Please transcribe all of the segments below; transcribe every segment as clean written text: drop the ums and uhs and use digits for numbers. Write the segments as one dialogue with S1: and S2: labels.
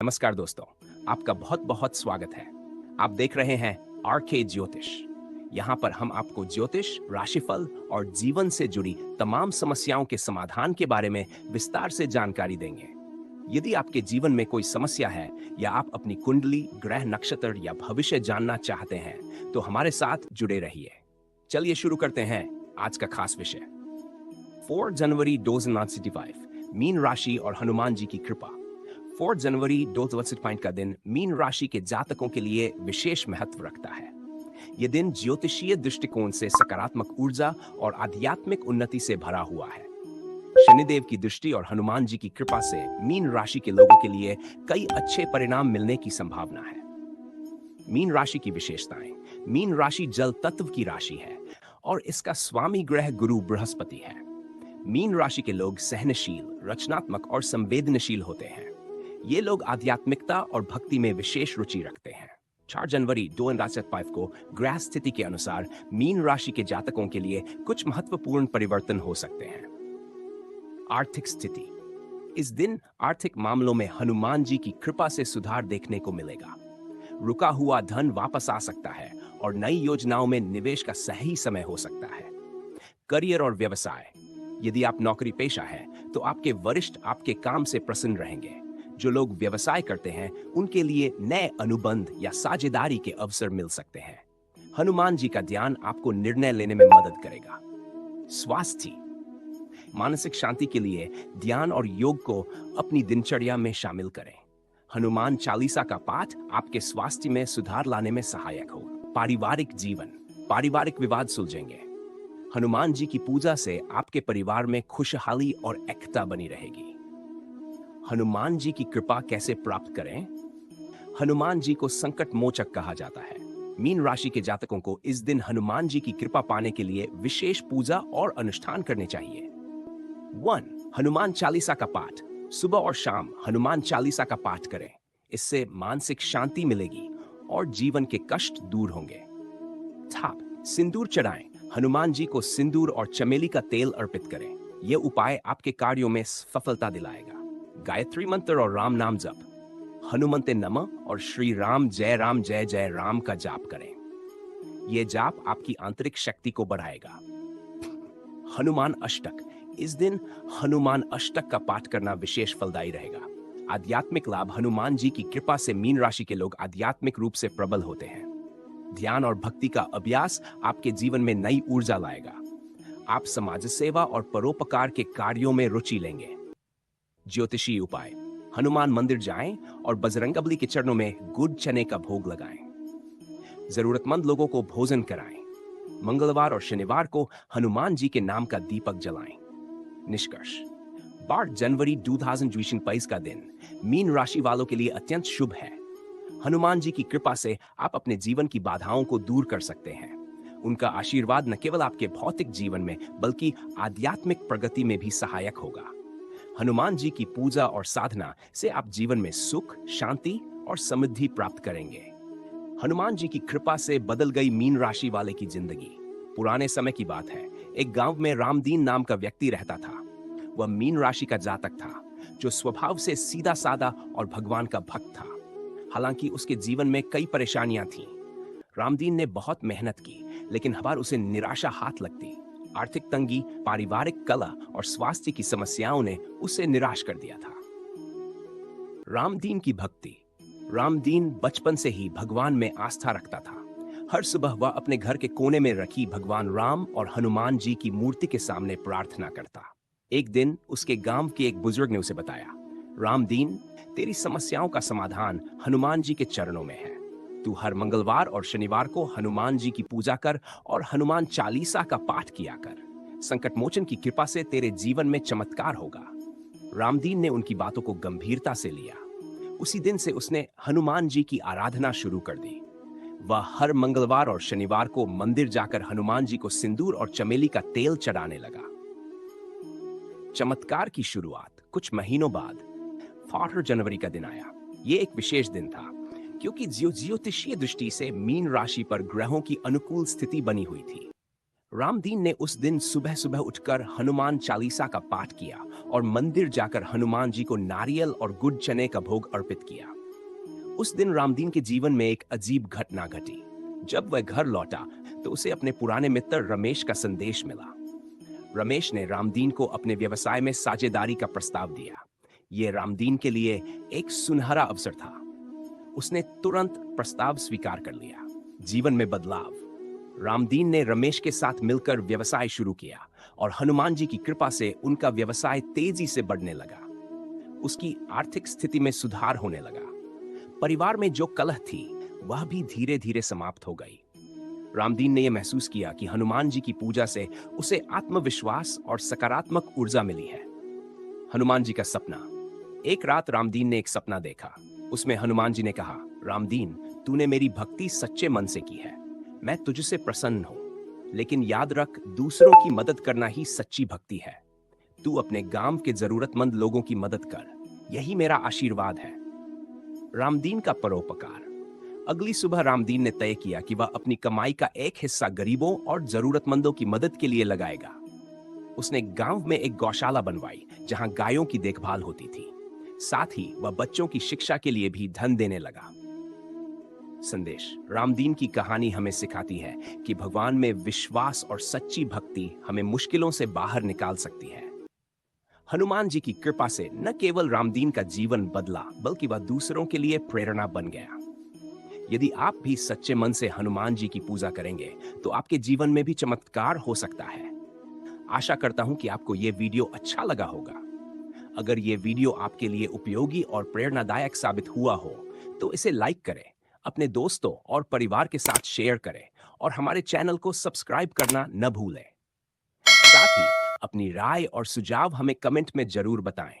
S1: नमस्कार दोस्तों, आपका बहुत बहुत स्वागत है। आप देख रहे हैं आरके ज्योतिष। यहाँ पर हम आपको ज्योतिष, राशिफल और जीवन से जुड़ी तमाम समस्याओं के समाधान के बारे में विस्तार से जानकारी देंगे। यदि आपके जीवन में कोई समस्या है या आप अपनी कुंडली, ग्रह, नक्षत्र या भविष्य जानना चाहते हैं, तो हमारे साथ जुड़े रहिए। चलिए शुरू करते हैं आज का खास विषय। 4 जनवरी 2025, मीन राशि और हनुमान जी की कृपा। 4 जनवरी 2025 का दिन मीन राशि के जातकों के लिए विशेष महत्व रखता है। यह दिन ज्योतिषीय दृष्टिकोण से सकारात्मक ऊर्जा और आध्यात्मिक उन्नति से भरा हुआ है। शनिदेव की दृष्टि और हनुमान जी की कृपा से मीन राशि के लोगों के लिए कई अच्छे परिणाम मिलने की संभावना है। मीन राशि की विशेषताएं। मीन राशि जल तत्व की राशि है और इसका स्वामी ग्रह गुरु बृहस्पति है। मीन राशि के लोग सहनशील, रचनात्मक और संवेदनशील होते हैं। ये लोग आध्यात्मिकता और भक्ति में विशेष रुचि रखते हैं। 4 जनवरी 2025 को ग्रह स्थिति के अनुसार मीन राशि के जातकों के लिए कुछ महत्वपूर्ण परिवर्तन हो सकते हैं। आर्थिक स्थिति। इस दिन आर्थिक मामलों में हनुमान जी की कृपा से सुधार देखने को मिलेगा। रुका हुआ धन वापस आ सकता है और नई योजनाओं में निवेश का सही समय हो सकता है। करियर और व्यवसाय। यदि आप नौकरी पेशा हैं, तो आपके वरिष्ठ आपके काम से प्रसन्न रहेंगे। जो लोग व्यवसाय करते हैं, उनके लिए नए अनुबंध या साझेदारी के अवसर मिल सकते हैं। हनुमान जी का ध्यान आपको निर्णय लेने में मदद करेगा। स्वास्थ्य। मानसिक शांति के लिए ध्यान और योग को अपनी दिनचर्या में शामिल करें। हनुमान चालीसा का पाठ आपके स्वास्थ्य में सुधार लाने में सहायक हो। पारिवारिक जीवन। पारिवारिक विवाद सुलझेंगे। हनुमान जी की पूजा से आपके परिवार में खुशहाली और एकता बनी रहेगी। हनुमान जी की कृपा कैसे प्राप्त करें? हनुमान जी को संकट मोचक कहा जाता है। मीन राशि के जातकों को इस दिन हनुमान जी की कृपा पाने के लिए विशेष पूजा और अनुष्ठान करने चाहिए। 1. हनुमान चालीसा का पाठ। सुबह और शाम हनुमान चालीसा का पाठ करें। इससे मानसिक शांति मिलेगी और जीवन के कष्ट दूर होंगे। थाप। सिंदूर चढ़ाएं। हनुमान जी को सिंदूर और चमेली का तेल अर्पित करें। यह उपाय आपके कार्यों में सफलता दिलाएगा। गायत्री मंत्र और राम नाम जप। हनुमते नमः और श्री राम जय जय राम का जाप करें। यह जाप आपकी आंतरिक शक्ति को बढ़ाएगा। हनुमान अष्टक। इस दिन हनुमान अष्टक का पाठ करना विशेष फलदायी रहेगा। आध्यात्मिक लाभ। हनुमान जी की कृपा से मीन राशि के लोग आध्यात्मिक रूप से प्रबल होते हैं। ध्यान और भक्ति का अभ्यास आपके जीवन में नई ऊर्जा लाएगा। आप समाज सेवा और परोपकार के कार्यों में रुचि लेंगे। ज्योतिषीय उपाय। हनुमान मंदिर जाएं और बजरंगबली के चरणों में गुड़ चने का भोग लगाएं। जरूरतमंद लोगों को भोजन कराएं। मंगलवार और शनिवार को हनुमान जी के नाम का दीपक जलाएं। निष्कर्ष। 12 जनवरी 2025 का दिन मीन राशि वालों के लिए अत्यंत शुभ है। हनुमान जी की कृपा से आप अपने जीवन की बाधाओं को दूर कर सकते हैं। उनका आशीर्वाद न केवल आपके भौतिक जीवन में बल्कि आध्यात्मिक प्रगति में भी सहायक होगा। हनुमान जी की पूजा और साधना से आप जीवन में सुख, शांति और समृद्धि प्राप्त करेंगे। हनुमान जी की कृपा से बदल गई मीन राशि वाले की जिंदगी। पुराने समय की बात है। एक गांव में रामदीन नाम का व्यक्ति रहता था। वह मीन राशि का जातक था, जो स्वभाव से सीधा साधा और भगवान का भक्त था। हालांकि उसके जीवन में कई परेशानियां थीं। रामदीन ने बहुत मेहनत की, लेकिन हर बार उसे निराशा हाथ लगती। आर्थिक तंगी, पारिवारिक कलह और स्वास्थ्य की समस्याओं ने उसे निराश कर दिया था। रामदीन की भक्ति। रामदीन बचपन से ही भगवान में आस्था रखता था। हर सुबह वह अपने घर के कोने में रखी भगवान राम और हनुमान जी की मूर्ति के सामने प्रार्थना करता। एक दिन उसके गांव के एक बुजुर्ग ने उसे बताया, रामदीन, तेरी समस्याओं का समाधान हनुमान जी के चरणों में है। तू हर मंगलवार और शनिवार को हनुमान जी की पूजा कर और हनुमान चालीसा का पाठ किया कर। संकट मोचन की कृपा से तेरे जीवन में चमत्कार होगा। रामदीन ने उनकी बातों को गंभीरता से लिया। उसी दिन से उसने हनुमान जी की आराधना शुरू कर दी। वह हर मंगलवार और शनिवार को मंदिर जाकर हनुमान जी को सिंदूर और चमेली का तेल चढ़ाने लगा। चमत्कार की शुरुआत। कुछ महीनों बाद 4 जनवरी का दिन आया। यह एक विशेष दिन था, क्योंकि ज्योतिषीय दृष्टि से मीन राशि पर ग्रहों की अनुकूल स्थिति बनी हुई थी। रामदीन ने उस दिन सुबह सुबह उठकर हनुमान चालीसा का पाठ किया और मंदिर जाकर हनुमान जी को नारियल और गुड़ चने का भोग अर्पित किया। उस दिन रामदीन के जीवन में एक अजीब घटना घटी। जब वह घर लौटा तो उसे अपने पुराने मित्र रमेश का संदेश मिला। रमेश ने रामदीन को अपने व्यवसाय में साझेदारी का प्रस्ताव दिया। यह रामदीन के लिए एक सुनहरा अवसर था। उसने तुरंत प्रस्ताव स्वीकार कर लिया। जीवन में बदलाव। रामदीन ने रमेश के साथ मिलकर व्यवसाय शुरू किया और हनुमान जी की कृपा से उनका व्यवसाय तेजी से बढ़ने लगा। उसकी आर्थिक स्थिति में सुधार होने लगा। परिवार में जो कलह थी वह भी धीरे धीरे समाप्त हो गई। रामदीन ने यह महसूस किया कि हनुमान जी की पूजा से उसे आत्मविश्वास और सकारात्मक ऊर्जा मिली है। हनुमान जी का सपना। एक रात रामदीन ने एक सपना देखा। उसमें हनुमान जी ने कहा, रामदीन, तूने मेरी भक्ति सच्चे मन से की है। मैं तुझसे प्रसन्न हूं। लेकिन याद रख, दूसरों की मदद करना ही सच्ची भक्ति है। तू अपने गांव के जरूरतमंद लोगों की मदद कर। यही मेरा आशीर्वाद है। रामदीन का परोपकार। अगली सुबह रामदीन ने तय किया कि वह अपनी कमाई का एक हिस्सा गरीबों और जरूरतमंदों की मदद के लिए लगाएगा। उसने गांव में एक गौशाला बनवाई जहां गायों की देखभाल होती थी। साथ ही वह बच्चों की शिक्षा के लिए भी धन देने लगा। संदेश। रामदीन की कहानी हमें सिखाती है कि भगवान में विश्वास और सच्ची भक्ति हमें मुश्किलों से बाहर निकाल सकती है। हनुमान जी की कृपा से न केवल रामदीन का जीवन बदला, बल्कि वह दूसरों के लिए प्रेरणा बन गया। यदि आप भी सच्चे मन से हनुमान जी की पूजा करेंगे तो आपके जीवन में भी चमत्कार हो सकता है। आशा करता हूं कि आपको यह वीडियो अच्छा लगा होगा। अगर यह वीडियो आपके लिए उपयोगी और प्रेरणादायक साबित हुआ हो तो इसे लाइक करें, अपने दोस्तों और परिवार के साथ शेयर करें और हमारे चैनल को सब्सक्राइब करना न भूलें। साथ ही अपनी राय और सुझाव हमें कमेंट में जरूर बताएं।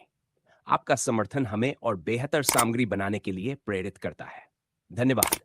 S1: आपका समर्थन हमें और बेहतर सामग्री बनाने के लिए प्रेरित करता है। धन्यवाद।